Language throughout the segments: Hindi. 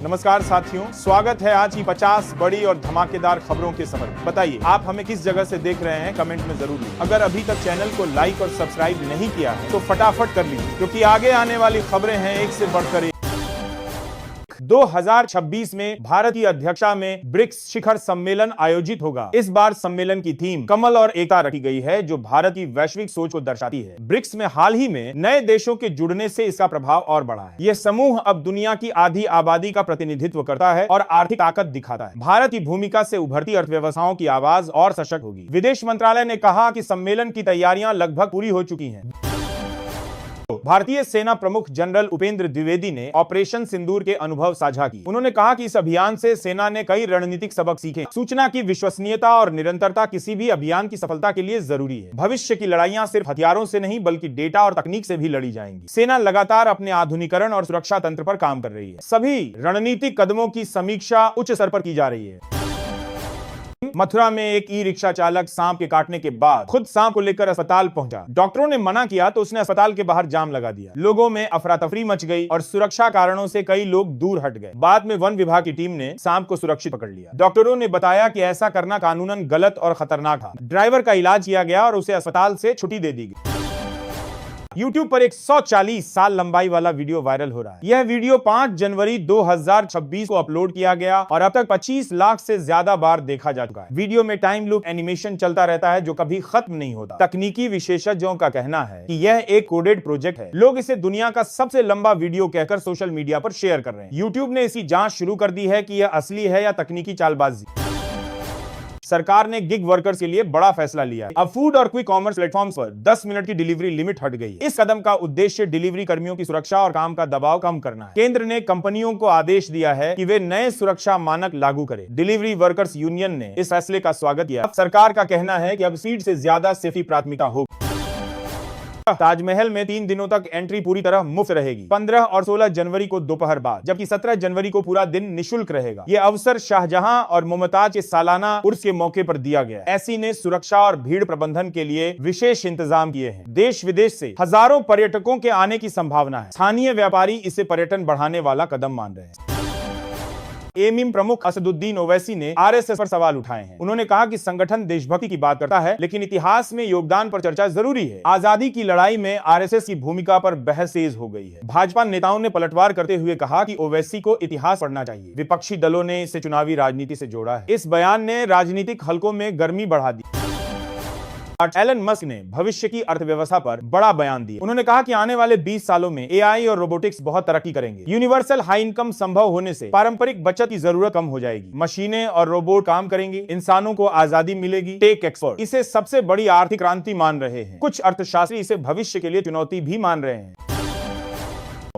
नमस्कार साथियों, स्वागत है आज की 50 बड़ी और धमाकेदार खबरों के सफर में। बताइए आप हमें किस जगह से देख रहे हैं, कमेंट में जरूर लिखिए। अगर अभी तक चैनल को लाइक और सब्सक्राइब नहीं किया है तो फटाफट कर लीजिए, क्योंकि आगे आने वाली खबरें हैं एक से बढ़कर एक। 2026 में भारत की अध्यक्षता में ब्रिक्स शिखर सम्मेलन आयोजित होगा। इस बार सम्मेलन की थीम कमल और एकता रखी गई है, जो भारत की वैश्विक सोच को दर्शाती है। ब्रिक्स में हाल ही में नए देशों के जुड़ने से इसका प्रभाव और बढ़ा है। यह समूह अब दुनिया की आधी आबादी का प्रतिनिधित्व करता है और आर्थिक ताकत दिखाता है। भारत की भूमिका से उभरती अर्थव्यवस्थाओं की आवाज और सशक्त होगी। विदेश मंत्रालय ने कहा कि सम्मेलन की तैयारियां लगभग पूरी हो चुकी हैं। भारतीय सेना प्रमुख जनरल उपेंद्र द्विवेदी ने ऑपरेशन सिंदूर के अनुभव साझा किए। उन्होंने कहा कि इस अभियान से सेना ने कई रणनीतिक सबक सीखे। सूचना की विश्वसनीयता और निरंतरता किसी भी अभियान की सफलता के लिए जरूरी है। भविष्य की लड़ाइयां सिर्फ हथियारों से नहीं बल्कि डेटा और तकनीक से भी लड़ी जाएंगी। सेना लगातार अपने आधुनिकीकरण और सुरक्षा तंत्र पर काम कर रही है। सभी रणनीतिक कदमों की समीक्षा उच्च स्तर पर की जा रही है। मथुरा में एक ई रिक्शा चालक सांप के काटने के बाद खुद सांप को लेकर अस्पताल पहुंचा। डॉक्टरों ने मना किया तो उसने अस्पताल के बाहर जाम लगा दिया। लोगों में अफरा तफरी मच गई और सुरक्षा कारणों से कई लोग दूर हट गए। बाद में वन विभाग की टीम ने सांप को सुरक्षित पकड़ लिया। डॉक्टरों ने बताया कि ऐसा करना कानूनन गलत और खतरनाक था। ड्राइवर का इलाज किया गया और उसे अस्पताल से छुट्टी दे दी गई। YouTube पर एक 140 साल लंबाई वाला वीडियो वायरल हो रहा है। यह वीडियो 5 जनवरी 2026 को अपलोड किया गया और अब तक 25 लाख से ज्यादा बार देखा जा चुका है। वीडियो में टाइम लूप एनिमेशन चलता रहता है जो कभी खत्म नहीं होता। तकनीकी विशेषज्ञों का कहना है कि यह एक कोडेड प्रोजेक्ट है। लोग इसे दुनिया का सबसे लंबा वीडियो कहकर सोशल मीडिया पर शेयर कर रहे हैं। YouTube ने इसकी जांच शुरू कर दी है कि यह असली है या तकनीकी चालबाजी। सरकार ने गिग वर्कर्स के लिए बड़ा फैसला लिया है। अब फूड और क्विक कॉमर्स प्लेटफॉर्म्स पर 10 मिनट की डिलीवरी लिमिट हट गई है। इस कदम का उद्देश्य डिलीवरी कर्मियों की सुरक्षा और काम का दबाव कम करना है। केंद्र ने कंपनियों को आदेश दिया है कि वे नए सुरक्षा मानक लागू करें। डिलीवरी वर्कर्स यूनियन ने इस फैसले का स्वागत किया। सरकार का कहना है कि अब स्पीड से ज्यादा सेफ्टी प्राथमिकता होगी। ताजमहल में 3 दिनों तक एंट्री पूरी तरह मुफ्त रहेगी। 15 और 16 जनवरी को दोपहर बाद, जबकि 17 जनवरी को पूरा दिन निशुल्क रहेगा। यह अवसर शाहजहां और मुमताज के सालाना उर्स के मौके पर दिया गया है। ऐसी ने सुरक्षा और भीड़ प्रबंधन के लिए विशेष इंतजाम किए हैं। देश विदेश से हजारों पर्यटकों के आने की संभावना है। स्थानीय व्यापारी इसे पर्यटन बढ़ाने वाला कदम मान रहे हैं। एमिम प्रमुख असदुद्दीन ओवैसी ने आरएसएस पर सवाल उठाए हैं। उन्होंने कहा कि संगठन देशभक्ति की बात करता है, लेकिन इतिहास में योगदान पर चर्चा जरूरी है। आजादी की लड़ाई में आरएसएस की भूमिका पर बहस तेज हो गई है। भाजपा नेताओं ने पलटवार करते हुए कहा कि ओवैसी को इतिहास पढ़ना चाहिए। विपक्षी दलों ने इसे चुनावी राजनीति से जोड़ा है। इस बयान ने राजनीतिक हलकों में गर्मी बढ़ा दी। एलन मस्क ने भविष्य की अर्थव्यवस्था पर बड़ा बयान दिया। उन्होंने कहा कि आने वाले 20 सालों में एआई और रोबोटिक्स बहुत तरक्की करेंगे। यूनिवर्सल हाई इनकम संभव होने से पारंपरिक बचत की जरूरत कम हो जाएगी। मशीनें और रोबोट काम करेंगे, इंसानों को आजादी मिलेगी। टेक एक्सपर्ट इसे सबसे बड़ी आर्थिक क्रांति मान रहे हैं। कुछ अर्थशास्त्री इसे भविष्य के लिए चुनौती भी मान रहे हैं।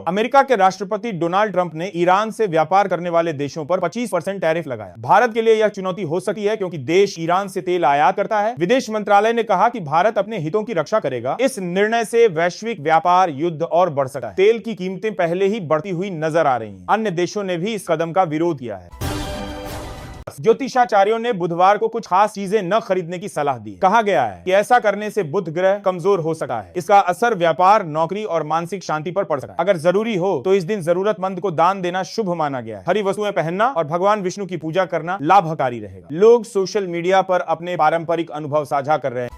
अमेरिका के राष्ट्रपति डोनाल्ड ट्रंप ने ईरान से व्यापार करने वाले देशों पर 25% टैरिफ लगाया। भारत के लिए यह चुनौती हो सकती है क्योंकि देश ईरान से तेल आयात करता है। विदेश मंत्रालय ने कहा कि भारत अपने हितों की रक्षा करेगा। इस निर्णय से वैश्विक व्यापार युद्ध और बढ़ सकता है। तेल की कीमतें पहले ही बढ़ती हुई नजर आ रही हैं। अन्य देशों ने भी इस कदम का विरोध किया है। ज्योतिषाचार्यों ने बुधवार को कुछ खास चीजें न खरीदने की सलाह दी। कहा गया है कि ऐसा करने से बुध ग्रह कमजोर हो सकता है। इसका असर व्यापार, नौकरी और मानसिक शांति पर पड़ सकता है। अगर जरूरी हो तो इस दिन जरूरतमंद को दान देना शुभ माना गया है। हरी वस्तुएं पहनना और भगवान विष्णु की पूजा करना लाभकारी रहेगा। लोग सोशल मीडिया पर अपने पारंपरिक अनुभव साझा कर रहे हैं।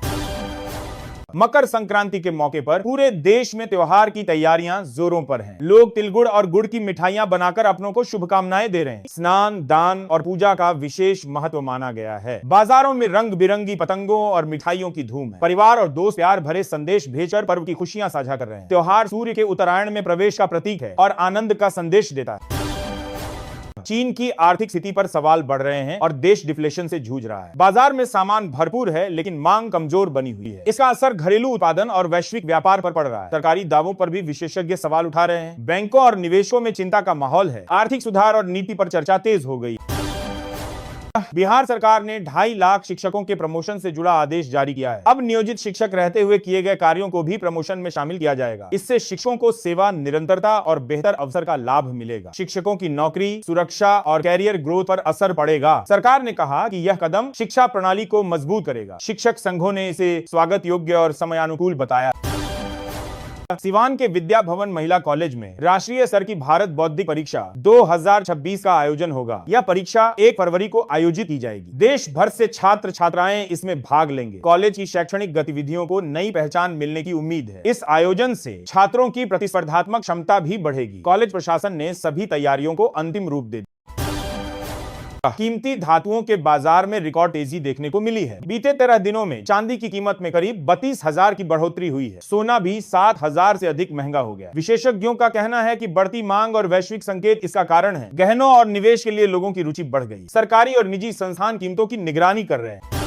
मकर संक्रांति के मौके पर पूरे देश में त्योहार की तैयारियां जोरों पर हैं। लोग तिलगुड़ और गुड़ की मिठाइयां बनाकर अपनों को शुभकामनाएं दे रहे हैं। स्नान, दान और पूजा का विशेष महत्व माना गया है। बाजारों में रंग बिरंगी पतंगों और मिठाइयों की धूम है। परिवार और दोस्त प्यार भरे संदेश भेजकर पर्व की खुशियां साझा कर रहे हैं। त्योहार सूर्य के उत्तरायण में प्रवेश का प्रतीक है और आनंद का संदेश देता है। चीन की आर्थिक स्थिति पर सवाल बढ़ रहे हैं और देश डिफ्लेशन से जूझ रहा है। बाजार में सामान भरपूर है लेकिन मांग कमजोर बनी हुई है। इसका असर घरेलू उत्पादन और वैश्विक व्यापार पर पड़ रहा है। सरकारी दावों पर भी विशेषज्ञ सवाल उठा रहे हैं। बैंकों और निवेशकों में चिंता का माहौल है। आर्थिक सुधार और नीति पर चर्चा तेज हो गई। बिहार सरकार ने 2.5 लाख शिक्षकों के प्रमोशन से जुड़ा आदेश जारी किया है। अब नियोजित शिक्षक रहते हुए किए गए कार्यों को भी प्रमोशन में शामिल किया जाएगा। इससे शिक्षकों को सेवा, निरंतरता और बेहतर अवसर का लाभ मिलेगा। शिक्षकों की नौकरी, सुरक्षा और कैरियर ग्रोथ पर असर पड़ेगा। सरकार ने कहा कि यह कदम शिक्षा प्रणाली को मजबूत करेगा। शिक्षक संघों ने इसे स्वागत योग्य और समयानुकूल बताया। सिवान के विद्या भवन महिला कॉलेज में राष्ट्रीय स्तर की भारत बौद्धिक परीक्षा 2026 का आयोजन होगा। यह परीक्षा 1 फरवरी को आयोजित की जाएगी। देश भर से छात्र छात्राएं इसमें भाग लेंगे। कॉलेज की शैक्षणिक गतिविधियों को नई पहचान मिलने की उम्मीद है। इस आयोजन से छात्रों की प्रतिस्पर्धात्मक क्षमता भी बढ़ेगी। कॉलेज प्रशासन ने सभी तैयारियों को अंतिम रूप दे दिया। कीमती धातुओं के बाजार में रिकॉर्ड तेजी देखने को मिली है। बीते 13 दिनों में चांदी की कीमत में करीब 32,000 की बढ़ोतरी हुई है। सोना भी 7,000 से अधिक महंगा हो गया। विशेषज्ञों का कहना है कि बढ़ती मांग और वैश्विक संकेत इसका कारण है। गहनों और निवेश के लिए लोगों की रुचि बढ़ गई। सरकारी और निजी संस्थान कीमतों की निगरानी कर रहे हैं।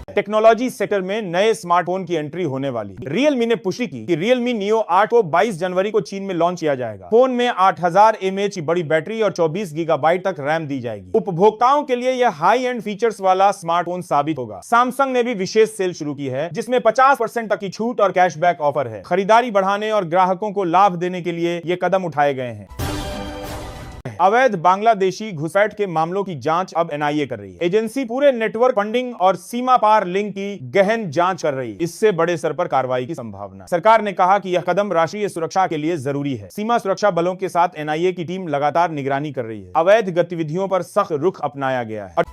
टेक्नोलॉजी सेक्टर में नए स्मार्टफोन की एंट्री होने वाली। रियलमी ने पुष्टि की कि रियलमी नियो 8 को 22 जनवरी को चीन में लॉन्च किया जाएगा। फोन में 8000 mAh की बड़ी बैटरी और 24 गीगाबाइट तक रैम दी जाएगी। उपभोक्ताओं के लिए यह हाई एंड फीचर्स वाला स्मार्टफोन साबित होगा। सैमसंग ने भी विशेष सेल शुरू की है, जिसमें 50% तक की छूट और कैशबैक ऑफर है। खरीदारी बढ़ाने और ग्राहकों को लाभ देने के लिए ये कदम उठाए गए हैं। अवैध बांग्लादेशी घुसपैठ के मामलों की जांच अब एनआईए कर रही है। एजेंसी पूरे नेटवर्क फंडिंग और सीमा पार लिंक की गहन जांच कर रही है। इससे बड़े स्तर पर कार्रवाई की संभावना। सरकार ने कहा कि यह कदम राष्ट्रीय सुरक्षा के लिए जरूरी है। सीमा सुरक्षा बलों के साथ एनआईए की टीम लगातार निगरानी कर रही है। अवैध गतिविधियों पर सख्त रुख अपनाया गया है।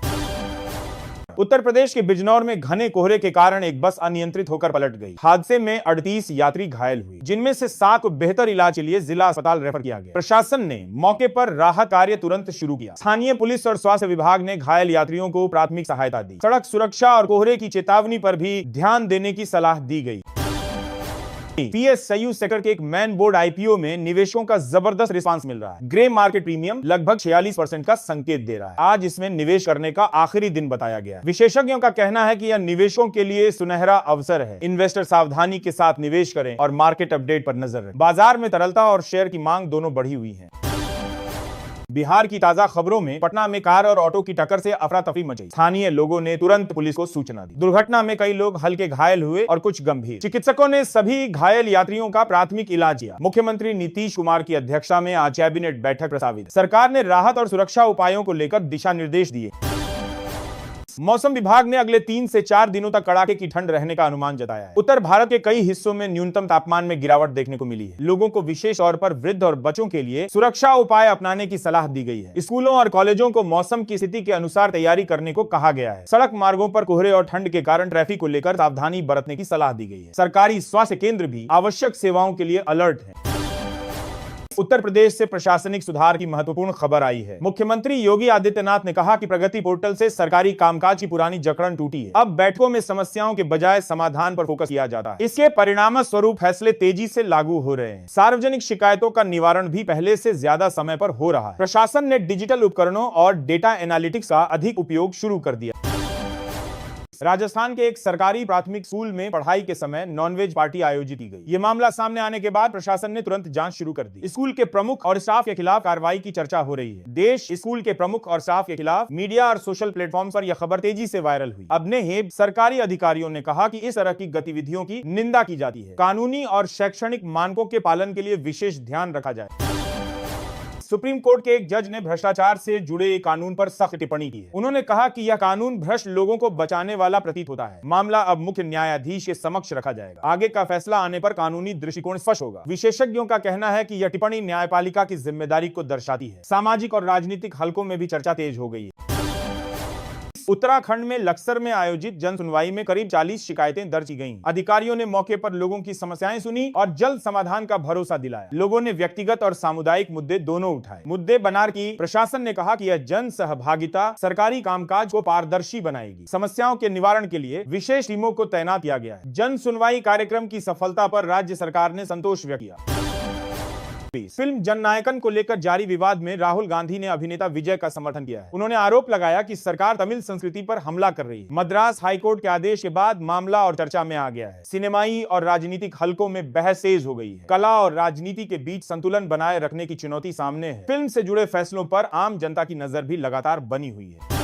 उत्तर प्रदेश के बिजनौर में घने कोहरे के कारण एक बस अनियंत्रित होकर पलट गई। हादसे में 38 यात्री घायल हुए, जिनमें से 7 को बेहतर इलाज के लिए जिला अस्पताल रेफर किया गया। प्रशासन ने मौके पर राहत कार्य तुरंत शुरू किया। स्थानीय पुलिस और स्वास्थ्य विभाग ने घायल यात्रियों को प्राथमिक सहायता दी। सड़क सुरक्षा और कोहरे की चेतावनी पर भी ध्यान देने की सलाह दी गई। पीएसयू सेक्टर के एक मैन बोर्ड आईपीओ में निवेशकों का जबरदस्त रिस्पांस मिल रहा है। ग्रे मार्केट प्रीमियम लगभग 46% का संकेत दे रहा है। आज इसमें निवेश करने का आखिरी दिन बताया गया। विशेषज्ञों का कहना है कि यह निवेशकों के लिए सुनहरा अवसर है। इन्वेस्टर सावधानी के साथ निवेश करें और मार्केट अपडेट पर नजर रखें। बाजार में तरलता और शेयर की मांग दोनों बढ़ी हुई है। बिहार की ताजा खबरों में पटना में कार और ऑटो की टक्कर से अफरा तफरी मची। स्थानीय लोगों ने तुरंत पुलिस को सूचना दी। दुर्घटना में कई लोग हल्के घायल हुए और कुछ गंभीर। चिकित्सकों ने सभी घायल यात्रियों का प्राथमिक इलाज किया। मुख्यमंत्री नीतीश कुमार की अध्यक्षता में आज कैबिनेट बैठक प्रस्तावित। सरकार ने राहत और सुरक्षा उपायों को लेकर दिशा निर्देश दिए। मौसम विभाग ने अगले 3 से 4 दिनों तक कड़ाके की ठंड रहने का अनुमान जताया है। उत्तर भारत के कई हिस्सों में न्यूनतम तापमान में गिरावट देखने को मिली है। लोगों को विशेष तौर पर वृद्ध और बच्चों के लिए सुरक्षा उपाय अपनाने की सलाह दी गई है। स्कूलों और कॉलेजों को मौसम की स्थिति के अनुसार तैयारी करने को कहा गया है। सड़क मार्गों पर कोहरे और ठंड के कारण ट्रैफिक को लेकर सावधानी बरतने की सलाह दी गई है। सरकारी स्वास्थ्य केंद्र भी आवश्यक सेवाओं के लिए अलर्ट है। उत्तर प्रदेश से प्रशासनिक सुधार की महत्वपूर्ण खबर आई है। मुख्यमंत्री योगी आदित्यनाथ ने कहा कि प्रगति पोर्टल से सरकारी कामकाज की पुरानी जकड़न टूटी है। अब बैठकों में समस्याओं के बजाय समाधान पर फोकस किया जाता है। इसके परिणाम स्वरूप फैसले तेजी से लागू हो रहे हैं। सार्वजनिक शिकायतों का निवारण भी पहले से ज्यादा समय पर हो रहा है। प्रशासन ने डिजिटल उपकरणों और डेटा एनालिटिक्स का अधिक उपयोग शुरू कर दिया। राजस्थान के एक सरकारी प्राथमिक स्कूल में पढ़ाई के समय नॉनवेज पार्टी आयोजित की गई। ये मामला सामने आने के बाद प्रशासन ने तुरंत जांच शुरू कर दी। स्कूल के प्रमुख और स्टाफ के खिलाफ कार्रवाई की चर्चा हो रही है। देश स्कूल के प्रमुख और स्टाफ के खिलाफ मीडिया और सोशल प्लेटफॉर्म पर यह खबर तेजी से वायरल हुई। अपने ही सरकारी अधिकारियों ने कहा कि इस तरह की गतिविधियों की निंदा की जाती है। कानूनी और शैक्षणिक मानकों के पालन के लिए विशेष ध्यान रखा जाए। सुप्रीम कोर्ट के एक जज ने भ्रष्टाचार से जुड़े एक कानून पर सख्त टिप्पणी की है। उन्होंने कहा कि यह कानून भ्रष्ट लोगों को बचाने वाला प्रतीत होता है। मामला अब मुख्य न्यायाधीश के समक्ष रखा जाएगा। आगे का फैसला आने पर कानूनी दृष्टिकोण स्पष्ट होगा। विशेषज्ञों का कहना है कि यह टिप्पणी न्यायपालिका की जिम्मेदारी को दर्शाती है। सामाजिक और राजनीतिक हलकों में भी चर्चा तेज हो गई है। उत्तराखंड में लक्सर में आयोजित जन सुनवाई में करीब 40 शिकायतें दर्ज की गईं। अधिकारियों ने मौके पर लोगों की समस्याएं सुनी और जल्द समाधान का भरोसा दिलाया। लोगों ने व्यक्तिगत और सामुदायिक मुद्दे दोनों उठाए। मुद्दे बनार की प्रशासन ने कहा कि यह जन सहभागिता सरकारी कामकाज को पारदर्शी बनाएगी। समस्याओं के निवारण के लिए विशेष टीमों को तैनात किया गया है। जन सुनवाई कार्यक्रम की सफलता पर राज्य सरकार ने संतोष व्यक्त किया। फिल्म जननायकन को लेकर जारी विवाद में राहुल गांधी ने अभिनेता विजय का समर्थन किया है। उन्होंने आरोप लगाया कि सरकार तमिल संस्कृति पर हमला कर रही है। मद्रास हाईकोर्ट के आदेश के बाद मामला और चर्चा में आ गया है। सिनेमाई और राजनीतिक हलकों में बहस तेज हो गई है। कला और राजनीति के बीच संतुलन बनाए रखने की चुनौती सामने है। फिल्म से जुड़े फैसलों पर आम जनता की नजर भी लगातार बनी हुई है।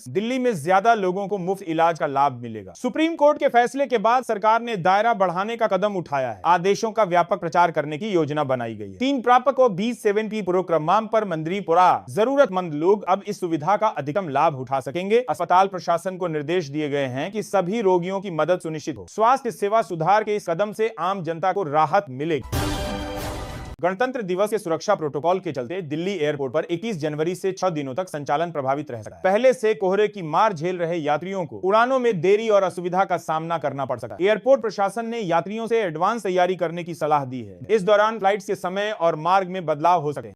दिल्ली में ज्यादा लोगों को मुफ्त इलाज का लाभ मिलेगा। सुप्रीम कोर्ट के फैसले के बाद सरकार ने दायरा बढ़ाने का कदम उठाया है। आदेशों का व्यापक प्रचार करने की योजना बनाई गई है। 3 प्रापक और 20 7P प्रोग्राम पर मंदरीपुरा जरूरतमंद लोग अब इस सुविधा का अधिकतम लाभ उठा सकेंगे। अस्पताल प्रशासन को निर्देश दिए गए हैं कि सभी रोगियों की मदद सुनिश्चित हो। स्वास्थ्य सेवा सुधार के इस कदम से आम जनता को राहत मिलेगी। गणतंत्र दिवस के सुरक्षा प्रोटोकॉल के चलते दिल्ली एयरपोर्ट पर 21 जनवरी से 6 दिनों तक संचालन प्रभावित रह सकता है। पहले से कोहरे की मार झेल रहे यात्रियों को उड़ानों में देरी और असुविधा का सामना करना पड़ सकता है। एयरपोर्ट प्रशासन ने यात्रियों से एडवांस तैयारी करने की सलाह दी है। इस दौरान फ्लाइट्स के समय और मार्ग में बदलाव हो सके।